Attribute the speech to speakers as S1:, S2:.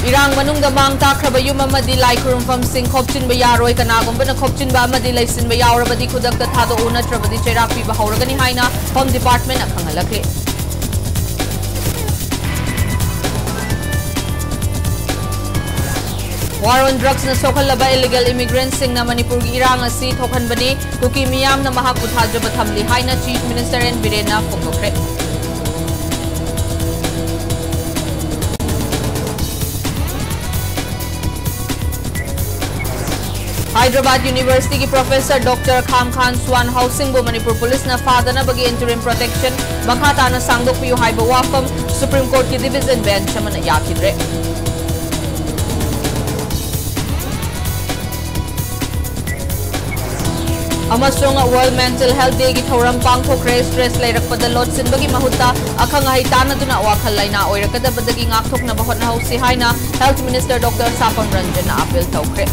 S1: Irang manungda mang takraba yum amadi lai khurumfam sing khopchin ba yaroi kanagumba na khopchin ba amadi laisin ba yaurabadi khudakta thado unatrabadi cherak pi ba hauragani haina Home Department akhangalakle. War on drugs na sokalaba illegal immigrants sing na Manipur gi irang asi thokhanbani kuki miyam na mahakpu thajaba thamli haina Chief Minister N Birena phokokre. Hyderabad University ki Professor Dr. Kham Khan Swan Housing bu Manipur Police na fadana bagi interim protection makata na sangdok piyu haiba wafam Supreme Court ki Division Bench man yakidre. Amasung World Mental Health Day ki thoram pangthokre stress lairakpada lot sinbagi mahutta akhang haitana duna wakhal laina oirakada badagi ngakthok na bahot na hausi haina Health Minister Dr. Sapam Ranjan na appeal tawkre.